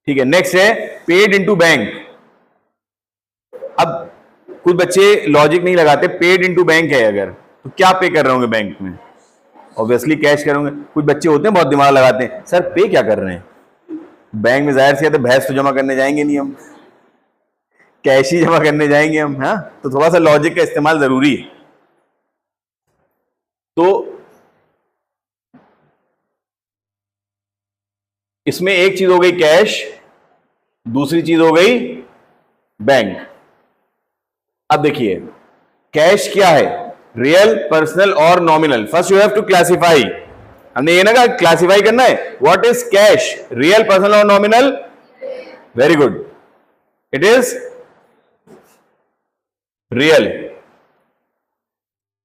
ठीक है, नेक्स्ट है पेड इनटू बैंक। अब कुछ बच्चे लॉजिक नहीं लगाते, पेड इनटू बैंक है अगर, तो क्या पे कर रहे होंगे बैंक में? ऑब्वियसली कैश करोगे। कुछ बच्चे होते हैं बहुत दिमाग लगाते हैं, सर पे क्या कर रहे हैं बैंक में? जाहिर सी है, तो भैंस तो जमा करने जाएंगे नहीं हम, कैश ही जमा करने जाएंगे हम। हाँ, तो थोड़ा सा लॉजिक का इस्तेमाल जरूरी है। तो इसमें एक चीज हो गई कैश, दूसरी चीज हो गई बैंक। अब देखिए कैश क्या है, रियल, पर्सनल और nominal. First you have to classify, हमने ये ना कहा क्लासिफाई करना है। What is cash, real, personal और nominal? Very good, it is real.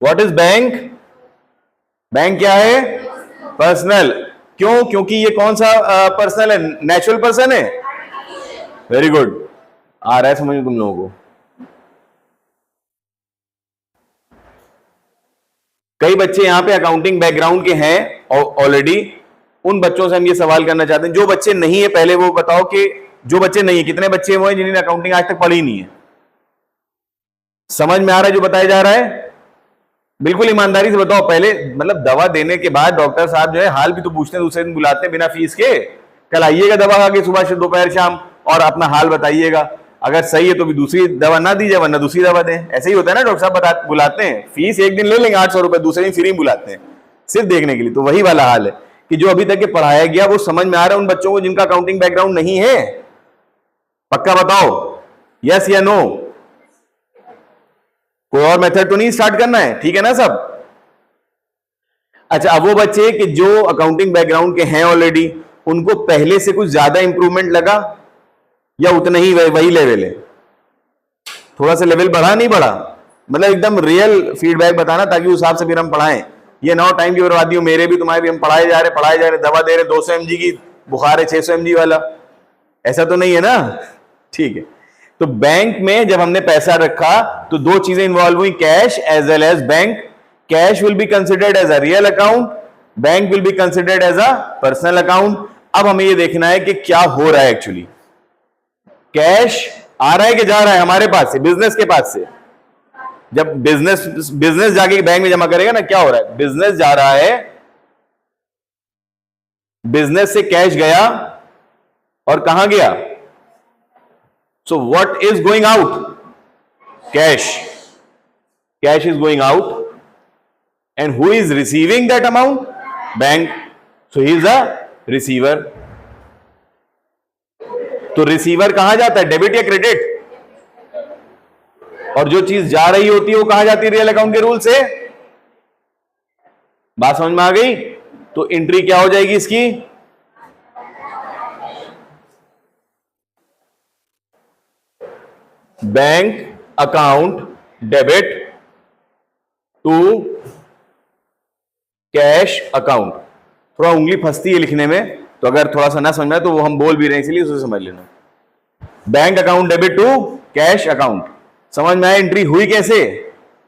What is bank? Bank क्या है? पर्सनल। क्यों? क्योंकि ये कौन सा पर्सनल है? नेचुरल पर्सन है। वेरी गुड, आ रहा है समझ में तुम लोगों को। कई बच्चे यहां पे अकाउंटिंग बैकग्राउंड के हैं ऑलरेडी, उन बच्चों से हम ये सवाल करना चाहते हैं। जो बच्चे नहीं है पहले वो बताओ कि जो बच्चे नहीं है, कितने बच्चे वो हैं जिन्होंने अकाउंटिंग आज तक पढ़ी नहीं है? समझ में आ रहा है जो बताया जा रहा है? बिल्कुल ईमानदारी से बताओ। पहले मतलब दवा देने के बाद डॉक्टर साहब जो है हाल भी तो पूछते हैं, दूसरे दिन बुलाते हैं बिना फीस के, कल आइएगा दवा खा के सुबह से दोपहर शाम और अपना हाल बताइएगा। अगर सही है तो भी दूसरी दवा ना दी जाए, वरना दूसरी दवा दें। ऐसे ही होता है ना, डॉक्टर साहब बुलाते हैं, फीस एक दिन ले लेंगे 800 रुपए, दूसरे दिन फ्री बुलाते हैं सिर्फ देखने के लिए। तो वही वाला हाल है कि जो अभी तक के पढ़ाया गया वो समझ में आ रहा है उन बच्चों को जिनका अकाउंटिंग बैकग्राउंड नहीं है? पक्का बताओ, यस या नो? कोई और मेथड तो नहीं स्टार्ट करना है, ठीक है ना सब? अच्छा, अब वो बच्चे कि जो अकाउंटिंग बैकग्राउंड के हैं ऑलरेडी, उनको पहले से कुछ ज्यादा इंप्रूवमेंट लगा या उतना ही वही लेवल है? थोड़ा सा लेवल बढ़ा नहीं बढ़ा? मतलब एकदम रियल फीडबैक बताना ताकि उस हिसाब से फिर हम पढ़ाएं। ये ना टाइम की बर्बादी हो, मेरे भी तुम्हारे भी, हम पढ़ाए जा रहे दवा दे रहे, 200 mg की बुखार है, 600 mg वाला, ऐसा तो नहीं है ना? ठीक है। तो बैंक में जब हमने पैसा रखा तो दो चीजें इन्वॉल्व हुई, cash as well as bank. Cash will be considered as a real account, bank will be considered as a personal account. अब हमें ये देखना है कि क्या हो रहा है एक्चुअली। कैश आ रहा है कि जा रहा है हमारे पास से, बिजनेस के पास से? जब बिजनेस जाके बैंक में जमा करेगा ना, क्या हो रहा है? बिजनेस जा रहा है, बिजनेस से कैश गया और कहां गया? So what is going out? Cash. Cash is going out. And who is receiving that amount? Bank. So he is a receiver. तो रिसीवर कहां जाता है, डेबिट या क्रेडिट? और जो चीज जा रही होती है वो कहां जाती है रियल अकाउंट के रूल से? बात समझ में आ गई? तो एंट्री क्या हो जाएगी इसकी? Bank account debit to cash account. थोड़ा उंगली फंसती है लिखने में, तो अगर थोड़ा सा ना समझ में तो वो हम बोल भी रहे हैं इसलिए उसे समझ लेना। Bank account debit to cash account, समझ में आया? एंट्री हुई कैसे?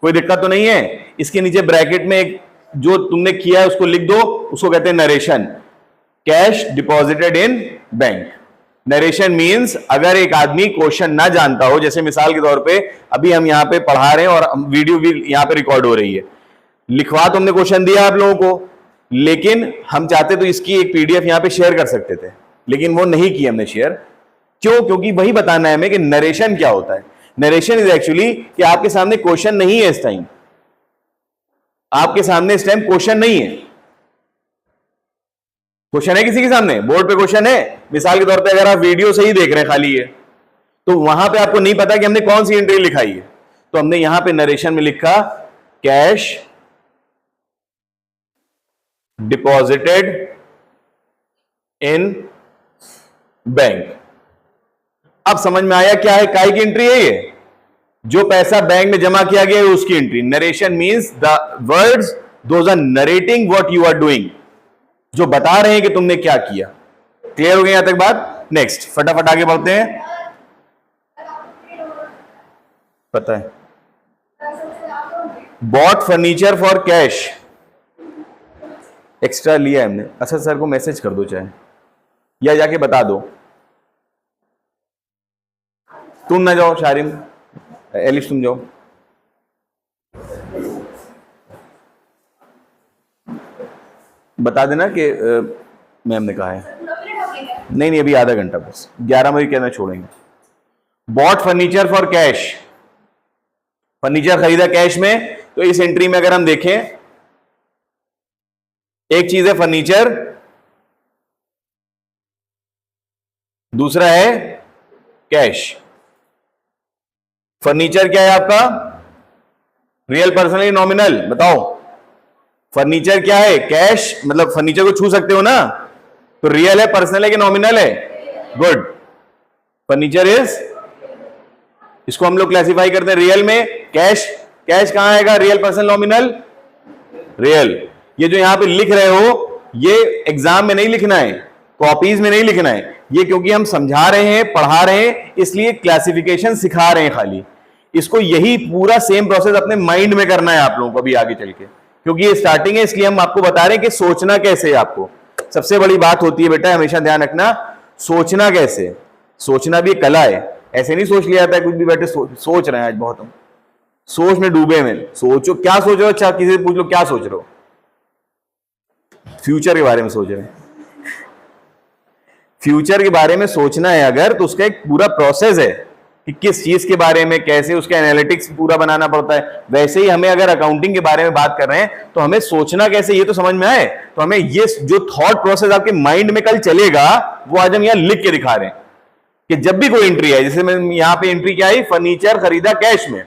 कोई दिक्कत तो नहीं है? इसके नीचे ब्रैकेट में एक जो तुमने किया है उसको लिख दो, उसको कहते हैं narration. Cash deposited in bank. Narration means अगर एक आदमी क्वेश्चन ना जानता हो, जैसे मिसाल के तौर पे अभी हम यहां पे पढ़ा रहे हैं और वीडियो भी यहां पे रिकॉर्ड हो रही है, लिखवा तो हमने क्वेश्चन दिया आप लोगों को, लेकिन हम चाहते तो इसकी एक पीडीएफ यहां पे शेयर कर सकते थे, लेकिन वो नहीं की हमने शेयर। क्यों? क्योंकि वही बताना है हमें कि नरेशन क्या होता है। नरेशन इज एक्चुअली कि आपके सामने क्वेश्चन नहीं है इस टाइम, आपके सामने इस टाइम क्वेश्चन नहीं है। क्वेश्चन है किसी के सामने? बोर्ड पे क्वेश्चन है। मिसाल के तौर पे अगर आप वीडियो से ही देख रहे हैं खाली है, तो वहां पे आपको नहीं पता कि हमने कौन सी एंट्री लिखाई है, तो हमने यहां पे नरेशन में लिखा कैश डिपॉजिटेड इन बैंक। अब समझ में आया क्या है, काय की एंट्री है ये? जो पैसा बैंक में जमा किया गया है उसकी entry. Narration means the words those are narrating what you are doing, जो बता रहे हैं कि तुमने क्या किया। क्लियर हो गया यहां तक बात? नेक्स्ट फटाफट आगे बढ़ते हैं। पता है bought furniture for cash, extra लिया है हमने। अच्छा सर को मैसेज कर दो चाहे, या जाके बता दो तुम ना जाओ शारिम, एलिश तुम जाओ। बता देना कि मैम ने कहा है। नहीं नहीं, अभी आधा घंटा बस, 11 बजे कहना छोड़ेंगे। Bought furniture for cash, furniture खरीदा कैश में। तो इस एंट्री में अगर हम देखें, एक चीज है फर्नीचर, दूसरा है कैश। फर्नीचर क्या है आपका? रियल, पर्सनल या नॉमिनल? बताओ। फर्नीचर क्या है? कैश, मतलब फर्नीचर को छू सकते हो ना, तो रियल है, पर्सनल है कि नॉमिनल है? गुड, फर्नीचर इज, इसको हम लोग क्लासिफाई करते हैं रियल में। कैश, कैश कहां आएगा? Real, personal, nominal? रियल। ये जो यहां पे लिख रहे हो, ये एग्जाम में नहीं लिखना है, कॉपीज में नहीं लिखना है, ये क्योंकि हम समझा रहे हैं, पढ़ा रहे हैं, इसलिए क्लासिफिकेशन सिखा रहे हैं खाली। इसको यही पूरा सेम प्रोसेस अपने माइंड में करना है आप लोगों को अभी आगे चल के, क्योंकि ये स्टार्टिंग है, इसलिए हम आपको बता रहे हैं कि सोचना कैसे है। आपको सबसे बड़ी बात होती है बेटा, हमेशा ध्यान रखना, सोचना कैसे। सोचना भी एक कला है, ऐसे नहीं सोच लिया जाता है कुछ भी। बैठे सोच रहे हैं आज बहुत, हम सोच में डूबे में। सोचो, क्या सोच रहे हो? अच्छा, किसी से पूछ लो क्या सोच रहे हो? फ्यूचर के बारे में सोच रहे हैं। फ्यूचर के बारे में सोचना है अगर, तो उसका एक पूरा प्रोसेस है कि किस चीज के बारे में कैसे उसका एनालिटिक्स पूरा बनाना पड़ता है। वैसे ही हमें अगर अकाउंटिंग के बारे में बात कर रहे हैं, तो हमें सोचना कैसे ये तो समझ में आए, तो हमें ये जो थॉट प्रोसेस आपके माइंड में कल चलेगा, वो आज हम यहां लिख के दिखा रहे हैं कि जब भी कोई एंट्री है, जैसे मैं यहां पे एंट्री क्या आई, फर्नीचर खरीदा कैश में,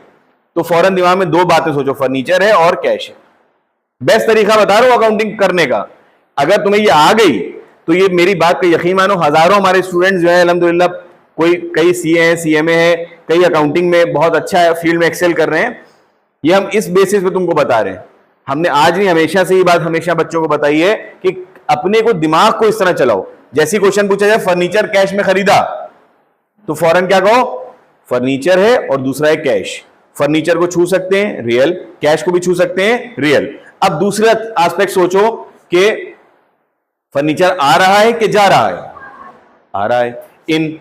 तो फौरन दिमाग में दो बातें सोचो, फर्नीचर है और कैश है। बेस्ट तरीका बता रहा हूं अकाउंटिंग करने का। अगर तुम्हें ये आ गई, तो ये मेरी बात का यकीन मानो, हजारों हमारे स्टूडेंट्स जो है अल्हम्दुलिल्लाह, कोई कई सीए हैं, सीएमए है, कई अकाउंटिंग में बहुत अच्छा है, फील्ड में एक्सेल कर रहे हैं। ये हम इस बेसिस पे तुमको बता रहे हैं। हमने आज नहीं, हमेशा से ये बात हमेशा बच्चों को बताई है कि अपने को, दिमाग को इस तरह चलाओ। जैसे क्वेश्चन पूछा जाए फर्नीचर कैश में खरीदा, तो फौरन क्या कहो? फर्नीचर है और दूसरा है कैश। फर्नीचर को छू सकते हैं, रियल। कैश को भी छू सकते हैं, रियल। अब दूसरा एस्पेक्ट सोचो कि फर्नीचर आ रहा है कि जा रहा है? आ रहा है। इन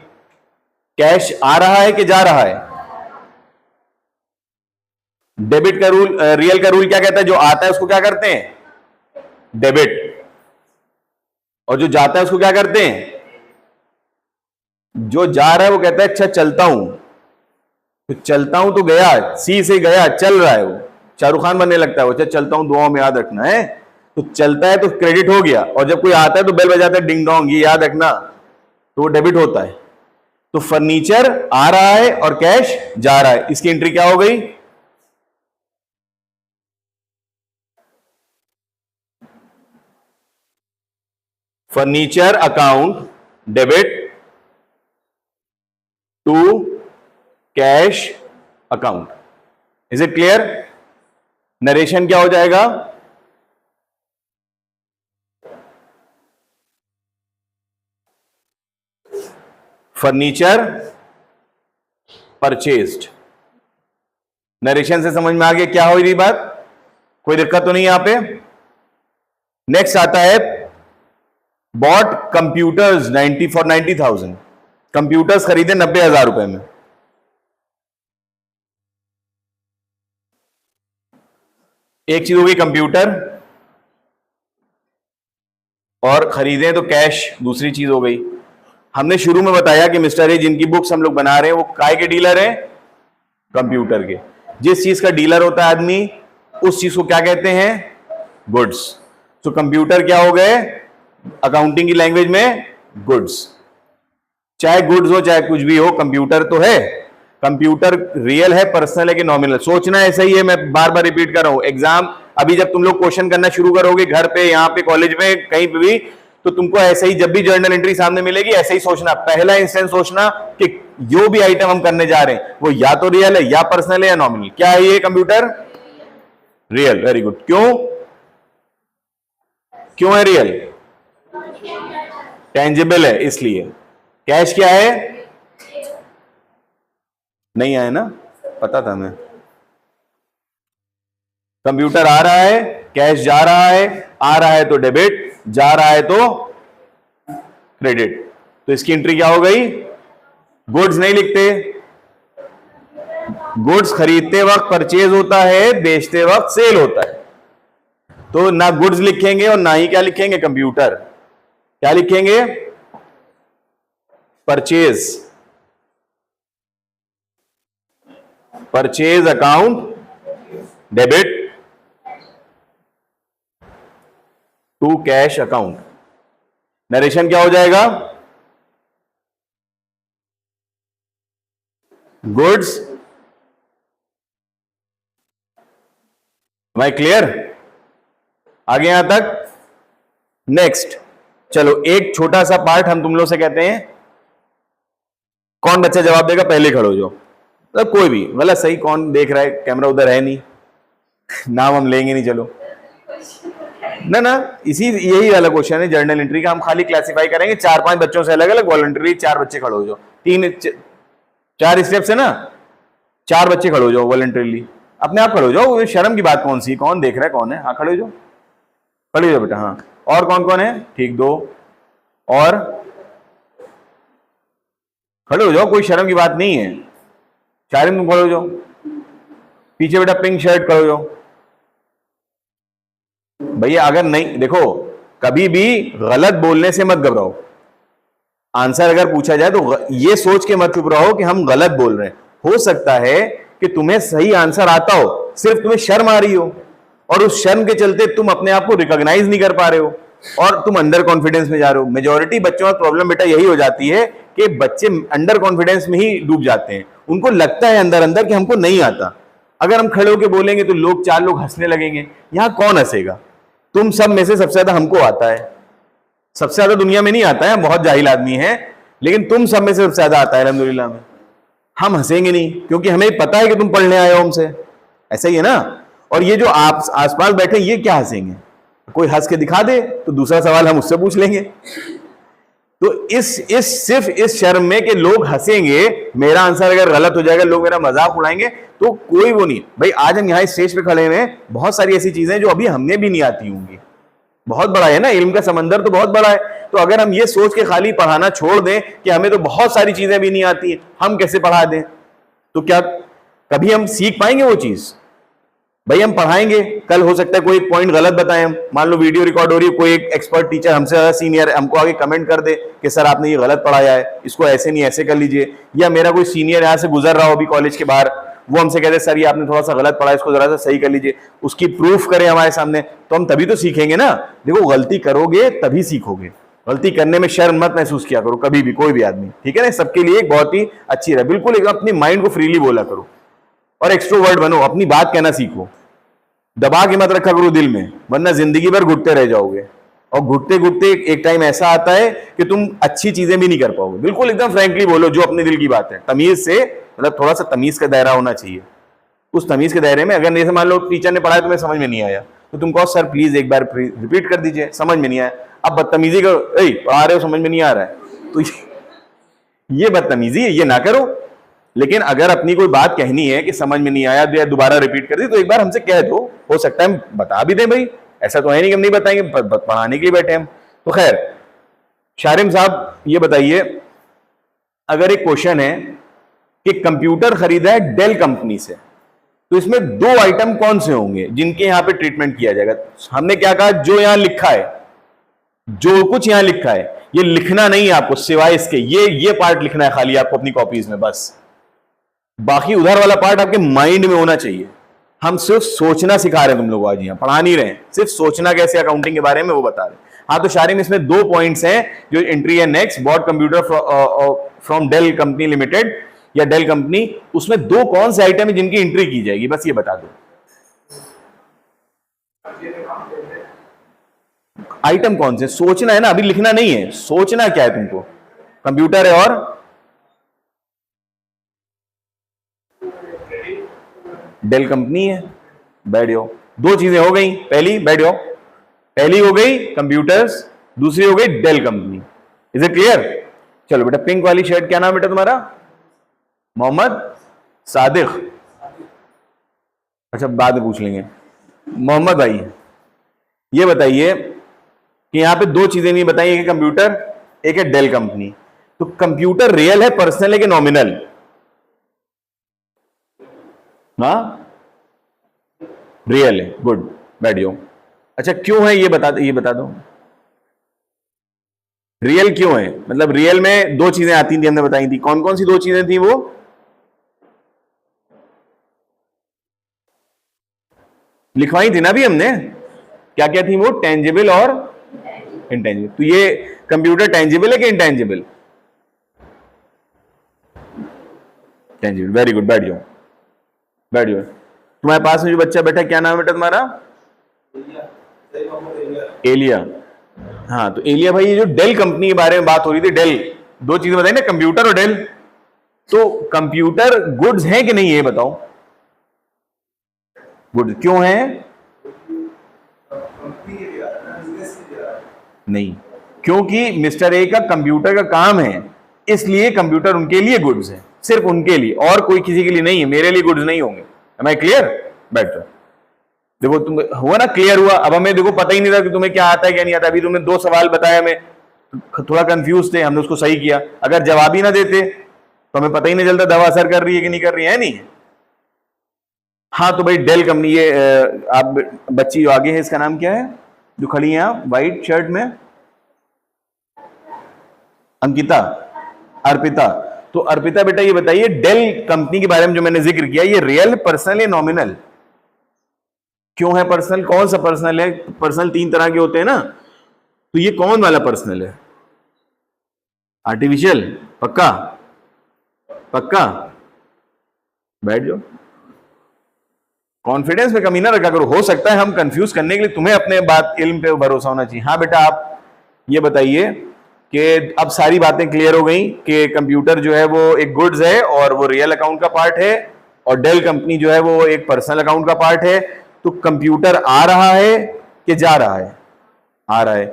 कैश आ रहा है कि जा रहा है? डेबिट का रूल, रियल का रूल क्या कहता है? जो आता है उसको क्या करते हैं? डेबिट। और जो जाता है उसको क्या करते हैं? जो जा रहा है वो कहता है अच्छा चलता हूं, तो चलता हूं तो गया, सी से गया, चल रहा है वो, शाहरुख खान बनने लगता है वो, अच्छा चलता हूं दुआओं में याद रखना है, तो चलता है तो क्रेडिट हो गया। और जब कोई आता है तो बेल बजाता है डिंग डोंग, ये याद रखना, तो वो डेबिट होता है। तो फर्नीचर आ रहा है और कैश जा रहा है, इसकी एंट्री क्या हो गई? Furniture account debit to cash account. Is it clear? Narration क्या हो जाएगा? Furniture purchased. नरेशन से समझ में आ गया क्या हो रही बात? कोई दिक्कत तो नहीं यहां पे? नेक्स्ट आता है बॉट कंप्यूटर्स 90,000। कंप्यूटर्स खरीदे 90,000 रुपए में। एक चीज हो गई कंप्यूटर, और खरीदे तो कैश दूसरी चीज हो गई। हमने शुरू में बताया कि मिस्टर ए जिनकी बुक्स हम लोग बना रहे हैं वो काय के डीलर हैं? कंप्यूटर के। जिस चीज का डीलर होता है आदमी, उस चीज को क्या कहते हैं? गुड्स। तो कंप्यूटर क्या हो गए अकाउंटिंग की लैंग्वेज में? गुड्स। चाहे गुड्स हो चाहे कुछ भी हो, कंप्यूटर तो है। कंप्यूटर रियल है, पर्सनल है कि नॉमिनल? सोचना ऐसा ही है, मैं बार बार रिपीट कर रहा हूं। एग्जाम अभी जब तुम लोग क्वेश्चन करना शुरू करोगे, घर पे, यहां पे, कॉलेज में, कहीं पे भी, तो तुमको ऐसे ही जब भी जर्नल एंट्री सामने मिलेगी ऐसे ही सोचना। पहला इंस्टेंस सोचना कि जो भी आइटम हम करने जा रहे हैं वो या तो रियल है, या पर्सनल है, या नॉमिनल। क्या है ये कंप्यूटर? रियल। Very good. क्यों? क्यों है रियल? टेंजिबल है इसलिए। कैश क्या है? नहीं आया ना, पता था मैं। कंप्यूटर आ रहा है, कैश जा रहा है। आ रहा है तो डेबिट, जा रहा है तो क्रेडिट। तो इसकी एंट्री क्या हो गई? गुड्स नहीं लिखते, गुड्स खरीदते वक्त परचेज होता है, बेचते वक्त सेल होता है। तो ना गुड्स लिखेंगे और ना ही क्या लिखेंगे, कंप्यूटर। क्या लिखेंगे, purchase. Purchase account debit to cash account. Narration क्या हो जाएगा, गुड्स। एम आई क्लियर, आगे यहां तक। नेक्स्ट चलो एक छोटा सा पार्ट हम तुम लोग से कहते हैं, कौन बच्चा जवाब देगा, पहले खड़े हो जाओ। मतलब कोई भी गलत सही, कौन देख रहा है, कैमरा उधर है नहीं, नाम हम लेंगे नहीं, चलो ना ना, इसी यही वाला क्वेश्चन है जर्नल एंट्री का। हम खाली क्लासिफाई करेंगे 4-5 बच्चों से अलग अलग, वॉलंटरी 4 बच्चे खड़े हो जाओ, 4 स्टेप से ना, 4 बच्चे खड़े हो जाओ वॉलंटरीली, अपने आप खड़े हो जाओ। शर्म की बात कौन सी, कौन देख रहा है, कौन है, हाँ खड़े हो जाओ, खड़े हो जाओ बेटा। हाँ और कौन कौन है, ठीक 2 और खड़े हो जाओ, कोई शर्म की बात नहीं है। चारिम तुम खड़े हो जाओ, पीछे बेटा पिंक शर्ट खड़े हो जाओ। भैया अगर नहीं, देखो कभी भी गलत बोलने से मत घबराओ। आंसर अगर पूछा जाए तो ये सोच के मत चुप रहो कि हम गलत बोल रहे हैं। हो सकता है कि तुम्हें सही आंसर आता हो, सिर्फ तुम्हें शर्म आ रही हो, और उस शर्म के चलते तुम अपने आप को रिकॉग्नाइज नहीं कर पा रहे हो और तुम अंडर कॉन्फिडेंस में जा रहे हो। मेजॉरिटी बच्चों का प्रॉब्लम बेटा यही हो जाती है कि बच्चे अंडर कॉन्फिडेंस में ही डूब जाते हैं। उनको लगता है अंदर अंदर कि हमको नहीं आता। अगर हम खड़े होकर बोलेंगे तो लोग 4 लोग हंसने लगेंगे। यहां कौन हंसेगा, तुम सब में से सबसे ज्यादा हमको आता है, सबसे ज्यादा दुनिया में नहीं आता है, बहुत जाहिल आदमी है, लेकिन तुम सब में से सबसे ज्यादा आता है अल्हम्दुलिल्लाह में। हम हंसेंगे नहीं क्योंकि हमें पता है कि तुम पढ़ने आए हो हमसे, ऐसा ही है ना। और ये जो आप आसपास बैठे ये क्या हंसेंगे, कोई हंस के दिखा दे तो दूसरा सवाल हम उससे पूछ लेंगे। तो सिर्फ इस शर्म में कि लोग हंसेंगे, मेरा आंसर अगर गलत हो जाएगा, लोग मेरा मजाक उड़ाएंगे, तो कोई वो नहीं भाई। आज हम यहाँ स्टेज पे खड़े हैं, बहुत सारी ऐसी चीजें जो अभी हमें भी नहीं आती होंगी। बहुत बड़ा है ना, इल्म का समंदर तो बहुत बड़ा है। तो अगर हम ये सोच के खाली पढ़ाना छोड़ दें कि हमें तो बहुत सारी चीजें भी नहीं आती, हम कैसे पढ़ा दें, तो क्या कभी हम सीख पाएंगे वो चीज? भाई हम पढ़ाएंगे, कल हो सकता है कोई पॉइंट गलत बताएं हम, मान लो वीडियो रिकॉर्ड हो रही है, कोई एक एक्सपर्ट टीचर हमसे ज्यादा सीनियर हमको आगे कमेंट कर दे कि सर आपने ये गलत पढ़ाया है, इसको ऐसे नहीं ऐसे कर लीजिए। या मेरा कोई सीनियर यहाँ से गुजर रहा हो अभी कॉलेज के बाहर, वो हमसे कहते सर ये आपने थोड़ा सा गलत पढ़ा, इसको जरा सा सही कर लीजिए, उसकी प्रूफ करें हमारे सामने, तो हम तभी तो सीखेंगे ना। देखो गलती करोगे तभी सीखोगे, गलती करने में शर्म मत महसूस किया करो कभी भी, कोई भी आदमी, ठीक है ना। सबके लिए एक बहुत ही अच्छी रहे, बिल्कुल एक अपनी माइंड को फ्रीली बोला करो और एक्सट्रोवर्ट बनो, अपनी बात कहना सीखो, दबा के मत रखा करो दिल में, वरना जिंदगी भर घुटते रह जाओगे। और घुटते घुटते एक टाइम ऐसा आता है कि तुम अच्छी चीजें भी नहीं कर पाओगे। बिल्कुल एकदम फ्रैंकली बोलो जो अपने दिल की बात है, तमीज से, मतलब थोड़ा सा तमीज का दायरा होना चाहिए। उस तमीज के दायरे में अगर जैसे मान लो टीचर ने पढ़ाया तुम्हें समझ में नहीं आया, तो तुम कहो सर प्लीज एक बार रिपीट कर दीजिए, समझ में नहीं आया। अब बदतमीजी करो, पढ़ा रहे हो समझ में नहीं आ रहा है, तो ये बदतमीजी है, ये ना करो। लेकिन अगर अपनी कोई बात कहनी है कि समझ में नहीं आया या दोबारा रिपीट कर दी, तो एक बार हमसे कह दो, हो सकता है हम बता भी दें भाई, ऐसा तो है नहीं कि हम नहीं बताएंगे, पढ़ाने के लिए बैठे हम। तो खैर शारिम साहब ये बताइए, अगर एक क्वेश्चन है कि कंप्यूटर खरीदा है डेल कंपनी से, तो इसमें 2 आइटम कौन से होंगे जिनके यहां पे ट्रीटमेंट किया जाएगा? हमने क्या कहा, जो यहां लिखा है, जो कुछ यहां लिखा है ये लिखना नहीं है आपको, सिवाय इसके ये पार्ट लिखना है खाली आपको अपनी कॉपीज में, बस। बाकी उधर वाला पार्ट आपके माइंड में होना चाहिए। हम सिर्फ सोचना सिखा रहे हैं तुम लोग, आज यहाँ पढ़ा नहीं रहे हैं, सिर्फ सोचना कैसे अकाउंटिंग के बारे में वो बता रहे हैं। हाँ तो शारिम इसमें 2 पॉइंट्स हैं जो एंट्री है next, bought computer from Dell company limited या डेल कंपनी, उसमें 2 कौन से आइटम है जिनकी एंट्री की जाएगी, बस ये बता दो। आइटम कौन से, सोचना है ना, अभी लिखना नहीं है, सोचना क्या है तुमको। कंप्यूटर है और डेल कंपनी है, बैठ जाओ। 2 चीजें हो गई, पहली बैठ जाओ, पहली हो गई कंप्यूटर्स, दूसरी हो गई Dell company. Is it clear? चलो बेटा पिंक वाली शर्ट क्या नाम बेटा तुम्हारा? मोहम्मद सादिक। अच्छा बाद में पूछ लेंगे। मोहम्मद भाई ये बताइए कि यहां पे 2 चीजें नहीं बताई, एक है कंप्यूटर एक है डेल कंपनी। तो कंप्यूटर रियल है, पर्सनल है कि नॉमिनल? हाँ रियल है, गुड, बैठियो। अच्छा क्यों है ये बता दो, रियल क्यों है? मतलब रियल में दो चीजें आती थी, हमने बताई थी, कौन कौन सी दो चीजें थी वो? लिखवाई थी ना अभी हमने, क्या क्या थी वो? टेंजिबल और इंटेंजिबल। तो ये कंप्यूटर टेंजिबल है कि इंटेंजिबल? टेंजिबल, वेरी गुड, बैठ जाओ, बैठ जाओ। तुम्हारे पास में जो बच्चा बैठा, क्या नाम है बेटा तुम्हारा? एलिया। हाँ तो एलिया भाई, ये जो डेल कंपनी के बारे में बात हो रही थी, डेल, दो चीजें बताई ना, कंप्यूटर और डेल। तो कंप्यूटर गुड्स हैं कि नहीं ये बताओ? गुड्स क्यों है? नहीं, क्योंकि मिस्टर ए का कंप्यूटर का काम है, इसलिए कंप्यूटर उनके लिए गुड्स है, सिर्फ उनके लिए, और कोई किसी के लिए नहीं है। मेरे लिए गुड्स नहीं होंगे। Am I clear? बैठ जाओ। देखो तुम हुआ ना, क्लियर हुआ। अब हमें देखो पता ही नहीं था कि तुम्हें क्या आता है क्या नहीं आता। अभी तुमने दो सवाल बताया, हमें थोड़ा कंफ्यूज थे, हमने उसको सही किया। अगर जवाब ही ना देते तो हमें पता ही नहीं चलता दवा असर कर रही है कि नहीं कर रही है, नहीं? हाँ तो भाई डेल कंपनी, ये आप बच्ची जो आगे है, इसका नाम क्या है जो खड़ी है आप व्हाइट शर्ट में? अंकिता, अर्पिता। तो अर्पिता बेटा ये बताइए, डेल कंपनी के बारे में जो मैंने जिक्र किया, ये रियल, पर्सनल या नॉमिनल? क्यों है पर्सनल? कौन सा पर्सनल है? पर्सनल तीन तरह के होते हैं ना, तो ये कौन वाला पर्सनल है? आर्टिफिशियल? पक्का? पक्का? बैठ जाओ, कॉन्फिडेंस में कमी ना रखा करो। हो सकता है हम कंफ्यूज करने के लिए, तुम्हें अपने बात इल्म पे भरोसा होना चाहिए। हाँ बेटा आप ये बताइए कि अब सारी बातें क्लियर हो गई कि कंप्यूटर जो है वो एक गुड्स है और वो रियल अकाउंट का पार्ट है, और डेल कंपनी जो है वो एक पर्सनल अकाउंट का पार्ट है। तो कंप्यूटर आ रहा है कि जा रहा है? आ रहा है।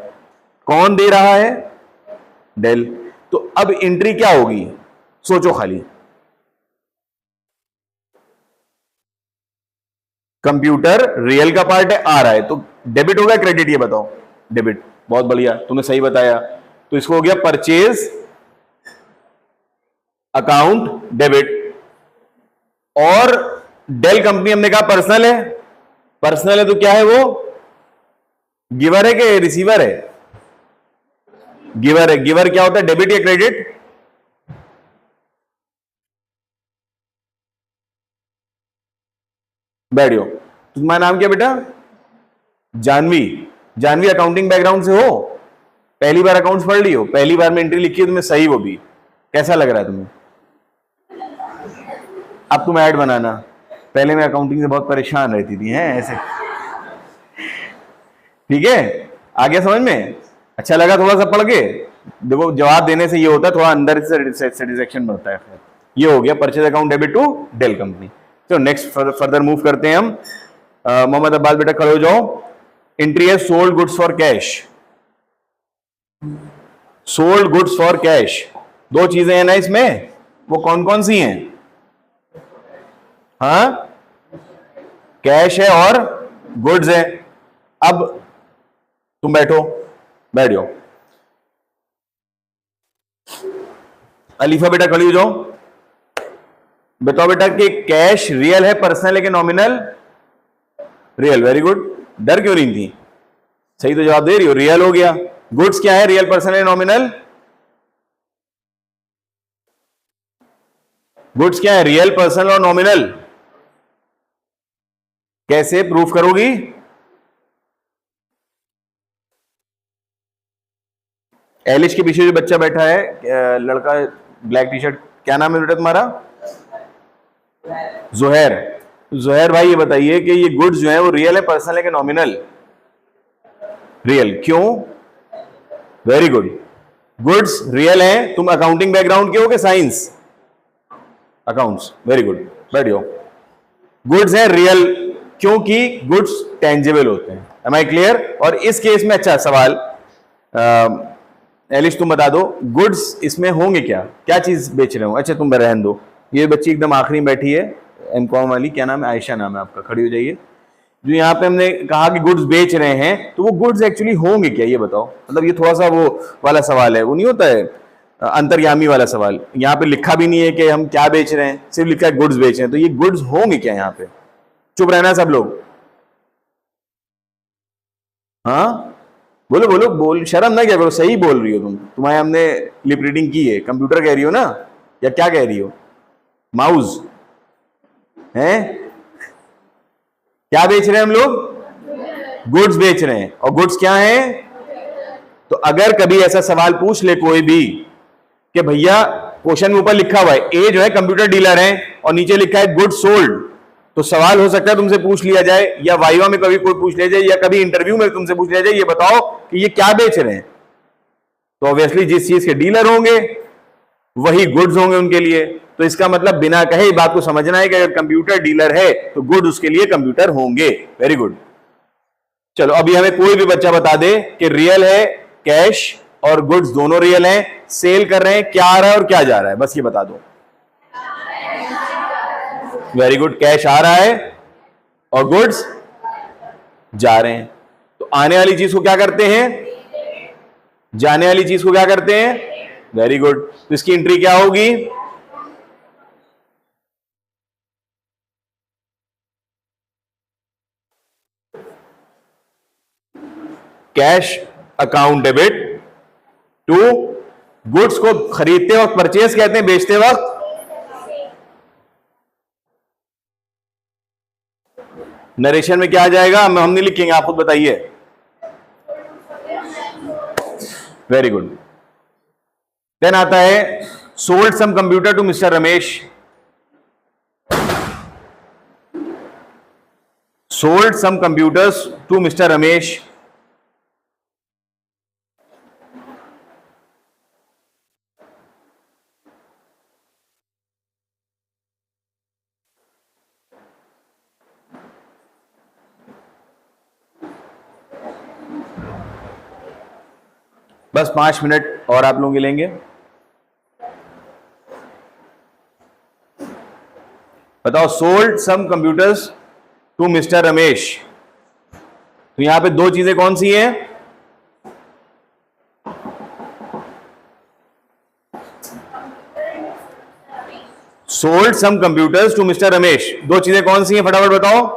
कौन दे रहा है? डेल। तो अब एंट्री क्या होगी? सोचो खाली। कंप्यूटर रियल का पार्ट है, आ रहा है, तो डेबिट होगा क्रेडिट? ये बताओ। डेबिट, बहुत बढ़िया, तुमने सही बताया। तो इसको हो गया परचेज अकाउंट डेबिट। और डेल कंपनी हमने कहा पर्सनल है, पर्सनल है तो क्या है वो? गिवर है कि रिसीवर है? गिवर है। गिवर क्या होता है, डेबिट या क्रेडिट? बैठियो। तुम्हारा नाम क्या बेटा? जानवी। जानवी अकाउंटिंग बैकग्राउंड से हो? पहली बार अकाउंट्स पढ़ ली हो? पहली बार में एंट्री लिखी है तुम्हें सही, वो भी कैसा लग रहा है तुम्हें? अब तुम ऐड बनाना। पहले मैं अकाउंटिंग से बहुत परेशान रहती थी, हैं ऐसे? ठीक है, आ गया समझ में? अच्छा लगा थोड़ा सा पढ़ के? देखो जवाब देने से ये होता है, थोड़ा अंदर से सेटिस्फेक्शन बढ़ता है। ये हो गया purchase account debit to Dell company. तो नेक्स्ट फर्दर मूव करते हैं हम। मोहम्मद अब्बास बेटा खड़े हो जाओ। एंट्री है sold goods for cash. Sold goods for cash, दो चीजें हैं ना इसमें, वो कौन कौन सी हैं? हाँ, कैश है और गुड्स है। अब तुम बैठो, बैठ जाओ। अलीफा बेटा खड़ी हो जाओ। बताओ बेटा कि कैश रियल है, पर्सनल है कि नॉमिनल? Real, very good. डर क्यों रही थी? सही तो जवाब दे रही हो, रियल हो गया। गुड्स क्या है, रियल, पर्सनल है, नॉमिनल? गुड्स क्या है, रियल, पर्सनल और नॉमिनल? कैसे प्रूफ करोगी? एलिश के पीछे जो बच्चा बैठा है, लड़का ब्लैक टी शर्ट, क्या नाम है बेटा तुम्हारा? जोहैर। जोहैर भाई ये बताइए कि ये गुड्स जो है वो रियल है, पर्सनल है कि नॉमिनल? रियल। क्यों? वेरी गुड, गुड्स रियल है। तुम अकाउंटिंग बैकग्राउंड के हो कि साइंस? अकाउंट्स, वेरी गुड, बैठियो। गुड्स है रियल क्योंकि गुड्स टेंजिबल होते हैं। Am I clear? और इस केस में अच्छा सवाल, एलिश तुम बता दो, गुड्स इसमें होंगे क्या? क्या चीज बेच रहे हो? अच्छा तुम रहने दो, ये बच्ची एकदम आखिरी में बैठी है, एमकॉम वाली, क्या नाम है? आयशा नाम है आपका, खड़ी हो जाइए। जो यहाँ पे हमने कहा कि गुड्स बेच रहे हैं, तो वो गुड्स एक्चुअली होंगे क्या ये बताओ। मतलब ये थोड़ा सा वो वाला सवाल है, वो नहीं होता है अंतर्यामी वाला सवाल। यहाँ पे लिखा भी नहीं है कि हम क्या बेच रहे हैं, सिर्फ लिखा है गुड्स बेच रहे हैं, तो ये गुड्स होंगे क्या यहाँ पे? चुप रहना सब लोग, हाँ बोलो बोलो, बोल, शर्म ना क्या करो, सही बोल रही हो तुम, तुम्हारे हमने लिप रीडिंग की है। कंप्यूटर कह रही हो ना, या क्या कह रही हो? माउस हैं? क्या बेच रहे हैं हम लोग? गुड्स बेच रहे हैं। और गुड्स क्या है? तो अगर कभी ऐसा सवाल पूछ ले कोई भी कि भैया, क्वेश्चन में ऊपर लिखा हुआ है ए जो है कंप्यूटर डीलर है और नीचे लिखा है गुड्स सोल्ड, तो सवाल हो सकता है तुमसे पूछ लिया जाए, या वाइवा में कभी कोई पूछ लिया जाए, या कभी इंटरव्यू में तुमसे पूछ लिया जाए, ये बताओ कि ये क्या बेच रहे हैं। तो ऑब्वियसली जिस चीज के डीलर होंगे वही गुड्स होंगे उनके लिए। तो इसका मतलब बिना कहे इस बात को समझना है कि अगर कंप्यूटर डीलर है तो गुड उसके लिए कंप्यूटर होंगे। Very good. चलो अभी हमें कोई भी बच्चा बता दे कि रियल है कैश और गुड्स दोनों रियल हैं, सेल कर रहे हैं, क्या आ रहा है और क्या जा रहा है, बस ये बता दो। वेरी गुड, कैश आ रहा है और गुड्स जा रहे हैं। तो आने वाली चीज को क्या करते हैं? जाने वाली चीज को क्या करते हैं? Very good. तो इसकी एंट्री क्या होगी? Cash account debit to goods को खरीदते वक्त परचेज कहते हैं, बेचते वक्त नरेशन में क्या आ जाएगा? हम नहीं लिखेंगे, आप खुद बताइए। Very good. देन आता है sold some computer to mister Ramesh. Sold some computers to mister Ramesh. बस 5 मिनट और आप लोग लेंगे। बताओ, sold some computers to mister Ramesh. तो यहां पे दो चीजें कौन सी हैं? Sold some computers to mister Ramesh, दो चीजें कौन सी हैं फटाफट बताओ?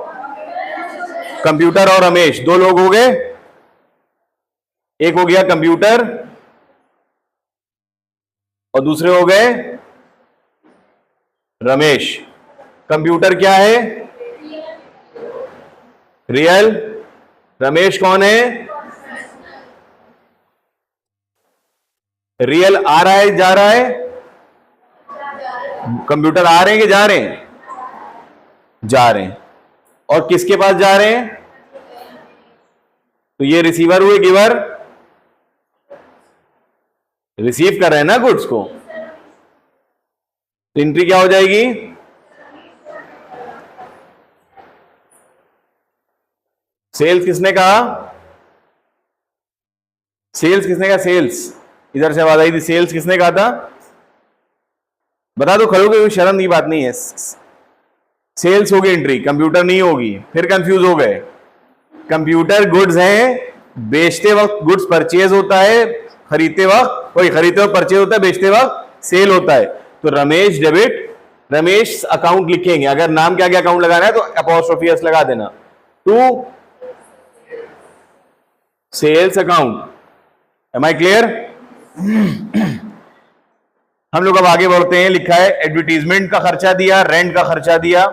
कंप्यूटर और रमेश, दो लोग हो गए। एक हो गया कंप्यूटर और दूसरे हो गए रमेश। कंप्यूटर क्या है? रियल। रमेश कौन है? रियल आ रहा है जा रहा है? कंप्यूटर आ रहे हैं कि जा रहे हैं? जा रहे हैं। और किसके पास जा रहे हैं? तो ये रिसीवर हुए, गिवर रिसीव कर रहे हैं ना गुड्स को। तो एंट्री क्या हो जाएगी? सेल्स किसने कहा? सेल्स किसने कहा? सेल्स, इधर से आवाज आई थी, सेल्स किसने कहा था? बता दो, खड़े हो गए, शर्म की बात नहीं है। सेल्स होगी एंट्री, कंप्यूटर नहीं होगी। फिर कंफ्यूज हो गए। कंप्यूटर गुड्स हैं, बेचते वक्त गुड्स परचेज होता है, खरीदते वक्त वही खरीदते वक्त परचेज होता है, बेचते वक्त सेल होता है। तो रमेश डेबिट, रमेश अकाउंट लिखेंगे। अगर नाम क्या क्या अकाउंट लगाना है तो अपॉस्ट्रोफी एस लगा देना। To sales account. Am I clear? हम लोग अब आगे बढ़ते हैं। लिखा है एडवर्टीजमेंट का खर्चा दिया, रेंट का खर्चा दिया।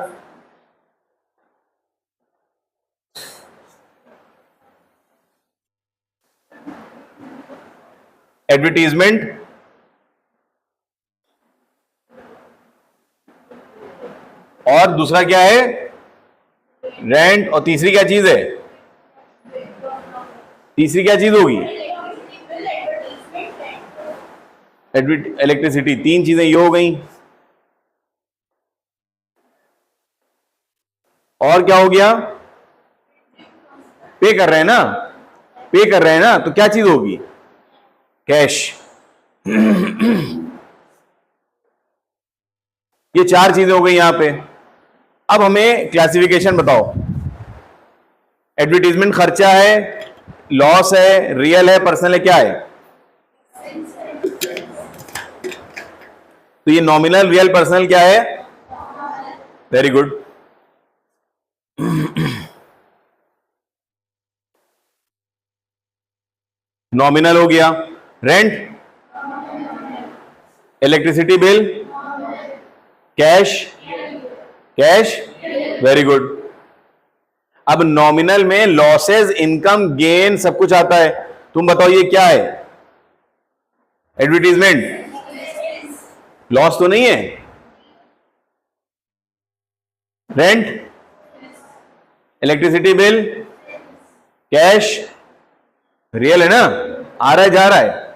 एडवर्टीजमेंट और दूसरा क्या है? रेंट। और तीसरी क्या चीज है? तीसरी क्या चीज होगी? इलेक्ट्रिसिटी। तीन चीजें ये हो गई। और क्या हो गया? पे कर रहे हैं ना, पे कर रहे हैं ना, तो क्या चीज होगी? कैश। ये चार चीजें हो गई यहां पे। अब हमें क्लासिफिकेशन बताओ। एडवर्टीजमेंट खर्चा है, लॉस है, रियल है, पर्सनल है, क्या है? तो ये नॉमिनल रियल पर्सनल क्या है? Very good. नॉमिनल हो गया। Rent, electricity bill, cash, cash, very good. अब नॉमिनल में लॉसेस, इनकम, गेन सब कुछ आता है। तुम बताओ ये क्या है? एडवर्टीजमेंट, लॉस तो नहीं है। Rent, electricity bill, cash, real है ना? आ रहा है जा रहा है?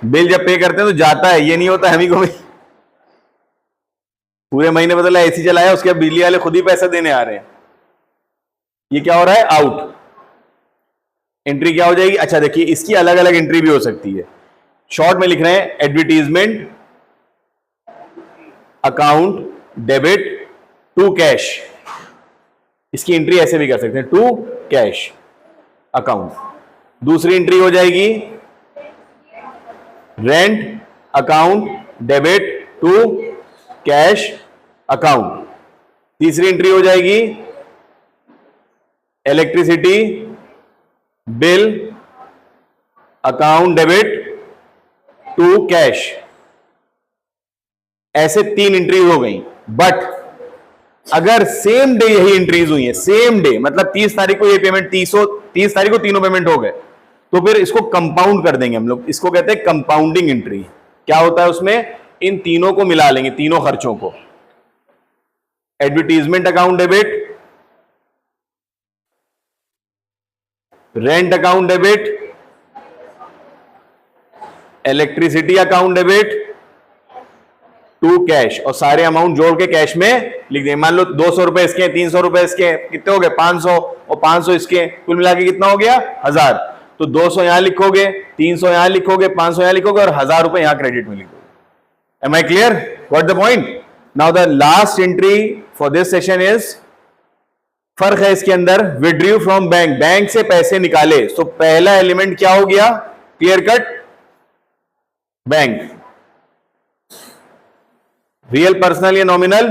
बिल जब पे करते हैं तो जाता है, ये नहीं होता हम ही को भी पूरे महीने बदला एसी चलाया, उसके बाद बिजली वाले खुद ही पैसा देने आ रहे हैं। ये क्या हो रहा है? आउट। एंट्री क्या हो जाएगी? अच्छा देखिए, इसकी अलग अलग एंट्री भी हो सकती है। शॉर्ट में लिख रहे हैं advertisement account debit to cash. इसकी एंट्री ऐसे भी कर सकते हैं, टू कैश अकाउंट। दूसरी एंट्री हो जाएगी rent account debit to cash account. तीसरी एंट्री हो जाएगी electricity bill account debit to cash. ऐसे 3 एंट्रीज हो गई। बट अगर सेम डे यही एंट्रीज हुई है, सेम डे मतलब 30 तारीख को ये पेमेंट, 30 तारीख को तीनों पेमेंट हो गए, तो फिर इसको कंपाउंड कर देंगे हम लोग। इसको कहते हैं कंपाउंडिंग एंट्री। क्या होता है उसमें? इन तीनों को मिला लेंगे, तीनों खर्चों को। Advertisement account debit, rent account debit, electricity account debit to cash, और सारे अमाउंट जोड़ के कैश में लिख देंगे। मान लो 200 रुपए इसके, 300 रुपए इसके, कितने हो गए? 500, और 500 इसके, कुल मिला के कितना हो गया? 1000। तो 200 यहां लिखोगे, 300 यहां लिखोगे, 500 यहां लिखोगे, और 1000 रुपए यहां क्रेडिट में लिखोगे। Am I clear? What the point? Now the last entry for this session is, फर्क है इसके अंदर, विड्रू फ्रॉम बैंक, बैंक से पैसे निकाले। तो पहला एलिमेंट क्या हो गया? Clear cut, bank. Real personal या नॉमिनल?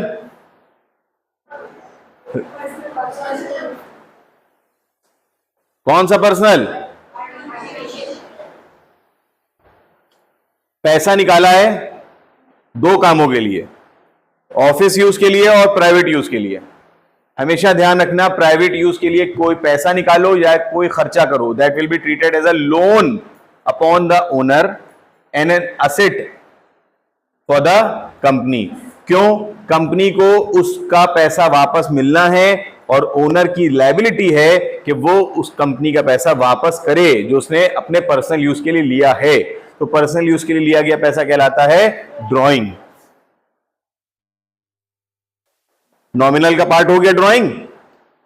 कौन सा पर्सनल? पैसा निकाला है 2 कामों के लिए, ऑफिस यूज के लिए और प्राइवेट यूज के लिए। हमेशा ध्यान रखना, प्राइवेट यूज के लिए कोई पैसा निकालो या कोई खर्चा करो, that will be treated as a loan upon the owner and an asset for the company. क्यों? कंपनी को उसका पैसा वापस मिलना है, और ओनर की लायबिलिटी है कि वो उस कंपनी का पैसा वापस करे जो उसने अपने पर्सनल यूज के लिए लिया है। तो पर्सनल यूज के लिए लिया गया पैसा कहलाता है ड्रॉइंग। नॉमिनल का पार्ट हो गया ड्रॉइंग,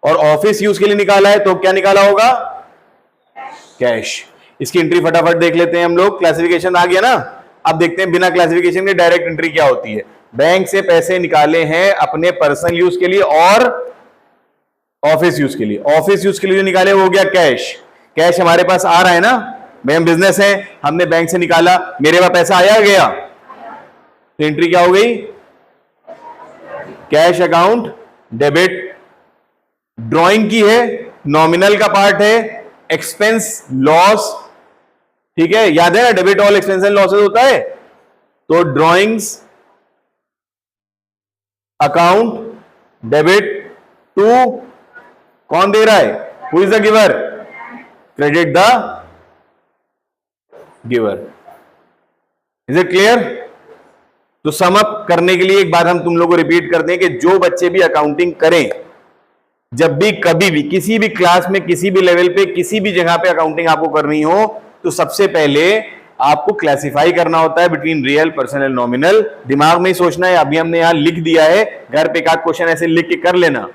और ऑफिस यूज के लिए निकाला है तो क्या निकाला होगा? कैश। इसकी एंट्री फटाफट देख लेते हैं हम लोग। क्लासिफिकेशन आ गया ना? अब देखते हैं बिना क्लासिफिकेशन के डायरेक्ट एंट्री क्या होती है। बैंक से पैसे निकाले हैं अपने पर्सनल यूज के लिए और ऑफिस यूज के लिए। ऑफिस यूज के लिए जो निकाले वो हो गया कैश। कैश हमारे पास आ रहा है ना, भाई हम बिजनेस है, हमने बैंक से निकाला, मेरे पास पैसा आया गया, तो एंट्री क्या हो गई? Cash account debit. ड्राइंग की है, नॉमिनल का पार्ट है, एक्सपेंस लॉस, ठीक है, याद है ना, debit all expense and losses होता है। तो ड्रॉइंग्स अकाउंट डेबिट टू, कौन दे रहा है? Who is the giver? Credit the giver. Is it clear? तो सम अप करने के लिए एक बात हम तुम लोगों को रिपीट करते हैं कि जो बच्चे भी अकाउंटिंग करें, जब भी कभी भी किसी भी क्लास में किसी भी लेवल पे किसी भी जगह पे अकाउंटिंग आपको करनी हो, तो सबसे पहले आपको क्लासिफाई करना होता है बिटवीन रियल, पर्सनल, नॉमिनल। दिमाग में ही सोचना है। अभी हमने यहां लिख दिया है, घर पे एक आध क्वेश्चन ऐसे लिख के कर लेना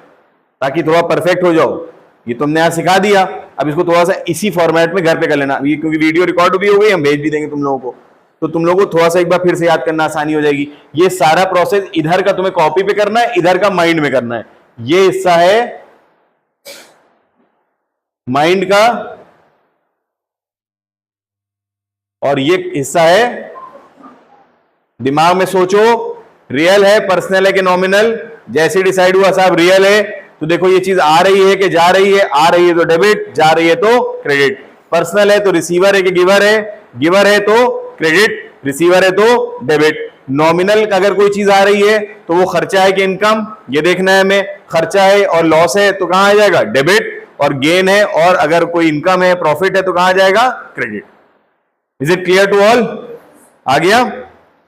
ताकि थोड़ा परफेक्ट हो जाओ। ये तुमने यहां सिखा दिया, अब इसको थोड़ा सा इसी फॉर्मेट में घर पे कर लेना, क्योंकि वीडियो रिकॉर्ड भी हो गई, हम भेज भी देंगे तुम लोगों को, तो तुम लोगों को थोड़ा सा एक बार फिर से याद करना आसानी हो जाएगी। ये सारा प्रोसेस इधर का तुम्हें कॉपी पे करना है, इधर का माइंड में करना है। ये हिस्सा है माइंड का और ये हिस्सा है दिमाग में सोचो, रियल है, पर्सनल है कि नॉमिनल। जैसे डिसाइड हुआ साहब रियल है, तो देखो ये चीज आ रही है कि जा रही है, आ रही है तो डेबिट, जा रही है तो क्रेडिट। पर्सनल है तो रिसीवर है कि गिवर है, गिवर है तो क्रेडिट, रिसीवर है तो डेबिट। नॉमिनल अगर कोई चीज आ रही है तो वो खर्चा है कि इनकम, ये देखना है हमें। खर्चा है और लॉस है तो कहां आ जाएगा, डेबिट। और गेन है और अगर कोई इनकम है, प्रॉफिट है, तो कहां आ जाएगा, credit. Is it clear to all? आ गया?